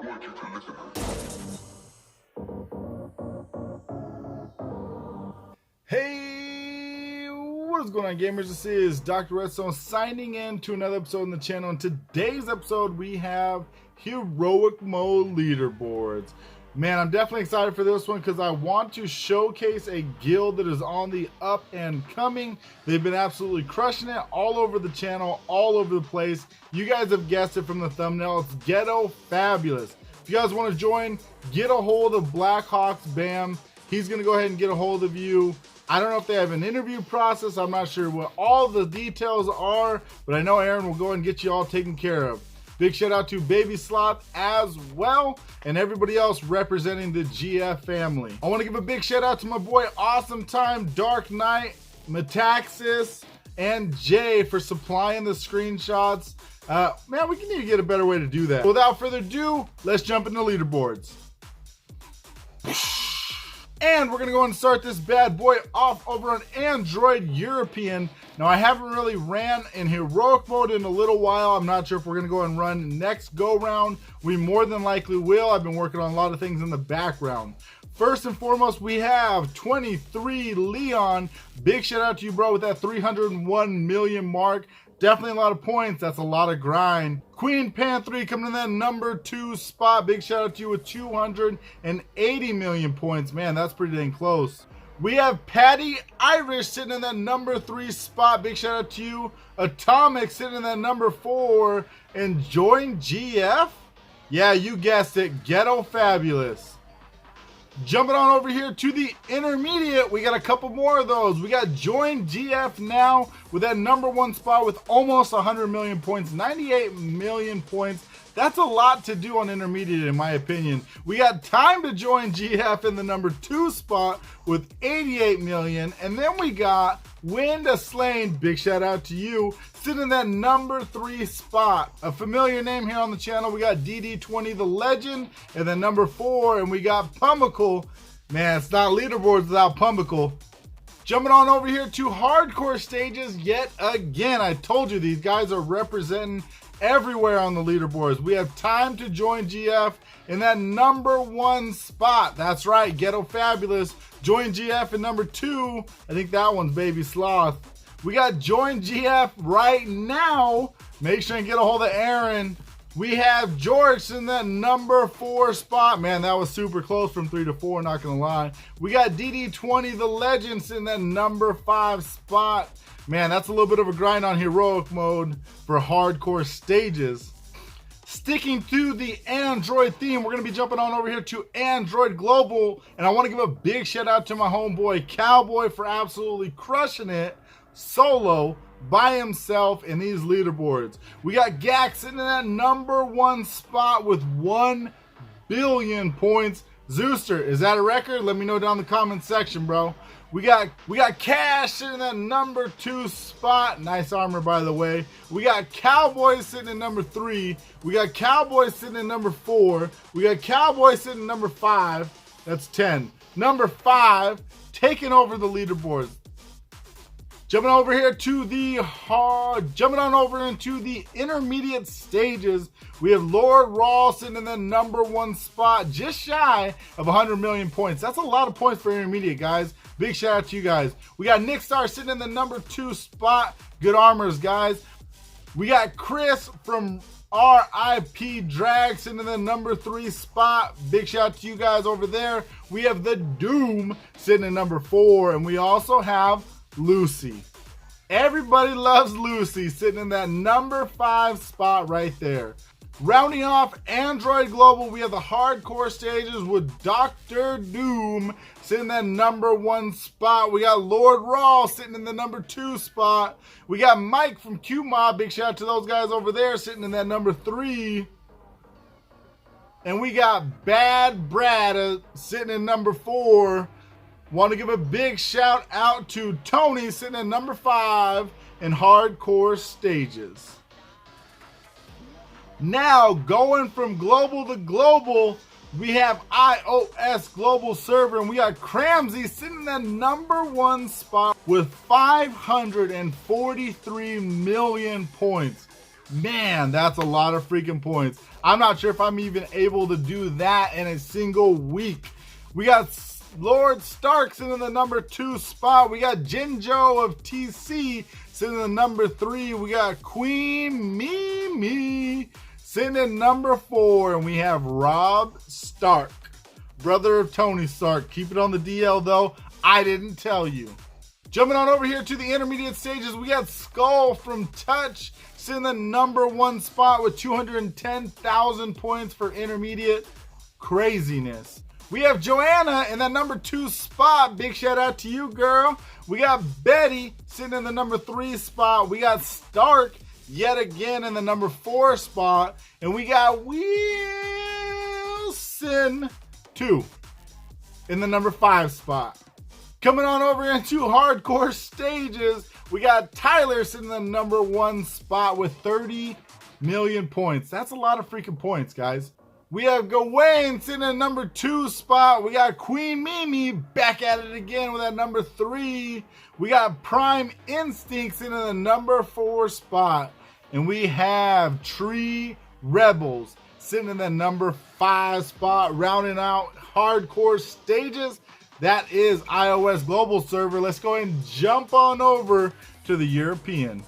want you to listen. Hey, what is going on, gamers? This is Doctorredstone signing in to another episode on the channel. In today's episode, we have Heroic Mode Leaderboards. Man, I'm definitely excited for this one because I want to showcase a guild that is on the up and coming. They've been absolutely crushing it all over the channel, all over the place. You guys have guessed it from the thumbnail. It's Ghetto Fabulous. If you guys want to join, get a hold of Blackhawk's Bam. He's going to go ahead and get a hold of you. I don't know if they have an interview process. I'm not sure what all the details are, but I know Aaron will go and get you all taken care of. Big shout out to Baby Sloth as well, and everybody else representing the GF family. I want to give a big shout out to my boy Awesome Time, Dark Knight, Metaxas, and Jay for supplying the screenshots. Man, we can need to get a better way to do that. Without further ado, let's jump into leaderboards. And we're gonna go and start this bad boy off over on Android European. Now, I haven't really ran in heroic mode in a little while. I'm not sure if we're gonna go and run next go round. We more than likely will. I've been working on a lot of things in the background. First and foremost, we have 23 Leon. Big shout out to you, bro, with that 301 million mark. Definitely a lot of points. That's a lot of grind. Queen Pan 3 coming in that number 2 spot. Big shout out to you with 280 million points. Man, that's pretty dang close. We have Patty Irish sitting in that number 3 spot. Big shout out to you. Atomic sitting in that number 4. And Join GF? Yeah, you guessed it. Ghetto Fabulous. Jumping on over here to the intermediate, we got a couple more of those. We got Join GF now with that number 1 spot with almost 100 million points, 98 million points. That's a lot to do on intermediate in my opinion. We got Time to Join GF in the number 2 spot with 88 million. And then we got Wind a Slain, big shout out to you, sitting in that number 3 spot. A familiar name here on the channel. We got DD20 the Legend and then number 4, and we got Pumicle. Man, it's not leaderboards without Pumicle. Jumping on over here to hardcore stages yet again. I told you these guys are representing everywhere on the leaderboards. We have Time to Join GF in that number 1 spot. That's right, Ghetto Fabulous. Join GF in number 2. I think that one's Baby Sloth. We got Join GF right now. Make sure and get a hold of Aaron. We have George in that number 4 spot. Man, that was super close from 3 to 4, not gonna lie. We got DD20 the Legends in that number 5 spot. Man, that's a little bit of a grind on heroic mode for hardcore stages. Sticking to the Android theme, we're going to be jumping on over here to Android Global. And I want to give a big shout out to my homeboy Cowboy for absolutely crushing it solo by himself in these leaderboards. We got Gax sitting in that number 1 spot with 1 billion points. Zooster, is that a record? Let me know down in the comment section, bro. We got Cash sitting in that number 2 spot. Nice armor, by the way. We got Cowboy sitting in number 3. We got Cowboy sitting in number 4. We got Cowboy sitting in number 5. That's 10. Number 5, taking over the leaderboards. Jumping over here to the jumping on over into the intermediate stages, we have Lord Raw sitting in the number 1 spot, just shy of 100 million points. That's a lot of points for intermediate, guys. Big shout out to you guys. We got Nick Star sitting in the number 2 spot. Good armors, guys. We got Chris from RIP Drag sitting in the number 3 spot. Big shout out to you guys over there. We have the Doom sitting in number 4, and we also have Lucy. Everybody loves Lucy sitting in that number 5 spot right there. Rounding off Android Global, we have the hardcore stages with Dr. Doom sitting in that number 1 spot. We got Lord Raw sitting in the number 2 spot. We got Mike from QMob, big shout out to those guys over there, sitting in that number 3. And we got Bad Brad sitting in number 4. Want to give a big shout out to Tony sitting at number 5 in hardcore stages. Now, going from global to global, we have iOS global server, and we got Cramsy sitting in that number 1 spot with 543 million points. Man, that's a lot of freaking points. I'm not sure if I'm even able to do that in a single week. We got Lord Stark sitting in the number 2 spot. We got Jinjo of TC sitting in the number 3. We got Queen Mimi sitting in number 4. And we have Rob Stark, brother of Tony Stark. Keep it on the DL though. I didn't tell you. Jumping on over here to the intermediate stages, we got Skull from Touch sitting in the number 1 spot with 210,000 points for intermediate. Craziness. We have Joanna in that number 2 spot. Big shout out to you, girl. We got Betty sitting in the number 3 spot. We got Stark yet again in the number 4 spot. And we got Wilson 2 in the number 5 spot. Coming on over into hardcore stages, we got Tyler sitting in the number 1 spot with 30 million points. That's a lot of freaking points, guys. We have Gawain sitting in number 2 spot. We got Queen Mimi back at it again with that number 3. We got Prime Instinct sitting in the number 4 spot. And we have Tree Rebels sitting in the number 5 spot, rounding out hardcore stages. That is iOS global server. Let's go ahead and jump on over to the European.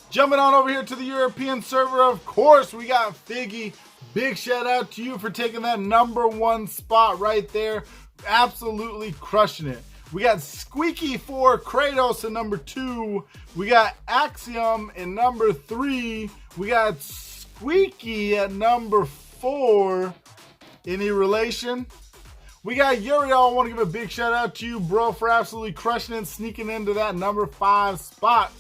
Jumping on over here to the European server, of course, we got Figgy. Big shout out to you for taking that number 1 spot right there. Absolutely crushing it. We got Squeaky for Kratos in number 2. We got Axiom in number 3. We got Squeaky at number 4. Any relation? We got Uriel. I want to give a big shout out to you, bro, for absolutely crushing it, sneaking into that number 5 spot.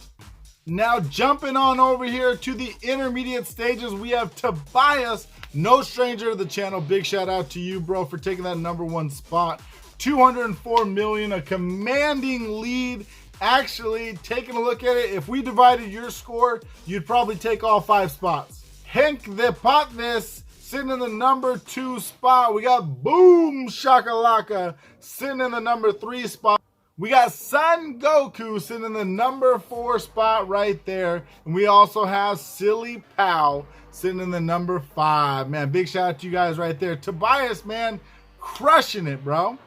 Now jumping on over here to the intermediate stages, we have Tobias, no stranger to the channel. Big shout out to you, bro, for taking that number 1 spot. 204 million, a commanding lead. Actually, taking a look at it, if we divided your score, you'd probably take all 5 spots. Henk the Potness sitting in the number 2 spot. We got Boom Shakalaka sitting in the number 3 spot. We got Son Goku sitting in the number 4 spot right there. And we also have Silly Pal sitting in the number 5. Man, big shout out to you guys right there. Tobias, man, crushing it, bro.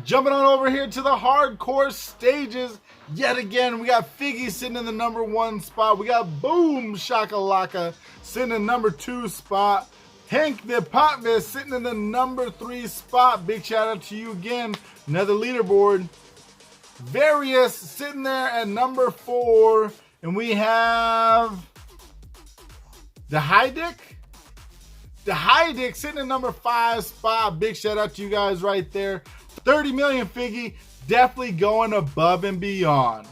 Jumping on over here to the hardcore stages. Yet again, we got Figgy sitting in the number 1 spot. We got Boom Shakalaka sitting in the number 2 spot. Hank the Potmas sitting in the number 3 spot. Big shout out to you again. Another leaderboard. Various sitting there at number 4. And we have the Heidick. The Heidick sitting in number 5 spot. Big shout out to you guys right there. 30 million Figgy. Definitely going above and beyond.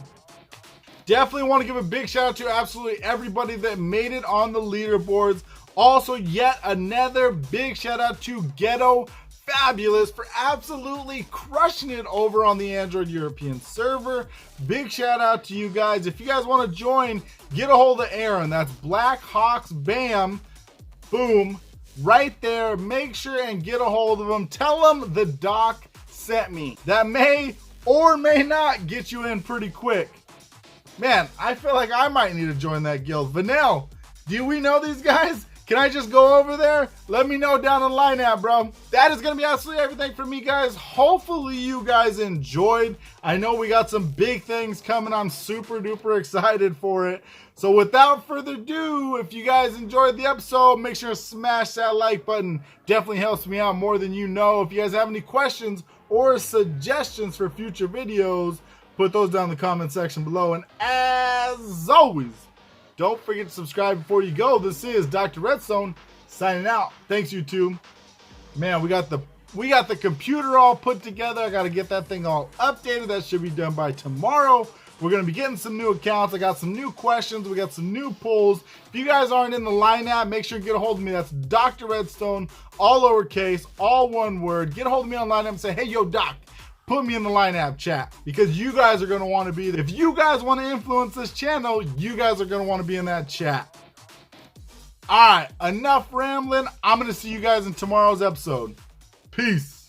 Definitely want to give a big shout out to absolutely everybody that made it on the leaderboards. Also, yet another big shout out to Ghetto Fabulous for absolutely crushing it over on the Android European server. Big shout out to you guys. If you guys want to join, get a hold of Aaron. That's Black Hawks Bam. Boom. Right there. Make sure and get a hold of him. Tell him the doc sent me. That may or may not get you in pretty quick. Man, I feel like I might need to join that guild. Vanel, do we know these guys? Can I just go over there? Let me know down the line now, bro. That is going to be absolutely everything for me, guys. Hopefully you guys enjoyed. I know we got some big things coming. I'm super duper excited for it. So without further ado, if you guys enjoyed the episode, make sure to smash that like button. Definitely helps me out more than you know. If you guys have any questions or suggestions for future videos, put those down in the comment section below. And as always, don't forget to subscribe before you go. This is Dr. Redstone signing out. Thanks, YouTube. Man, we got the computer all put together. I got to get that thing all updated. That should be done by tomorrow. We're going to be getting some new accounts. I got some new questions. We got some new polls. If you guys aren't in the line app, make sure you get a hold of me. That's Dr. Redstone, all lowercase, all one word. Get a hold of me on line app and say, hey, yo, Doc, put me in the line app chat, because you guys are going to want to be there. If you guys want to influence this channel, you guys are going to want to be in that chat. All right, enough rambling. I'm going to see you guys in tomorrow's episode. Peace.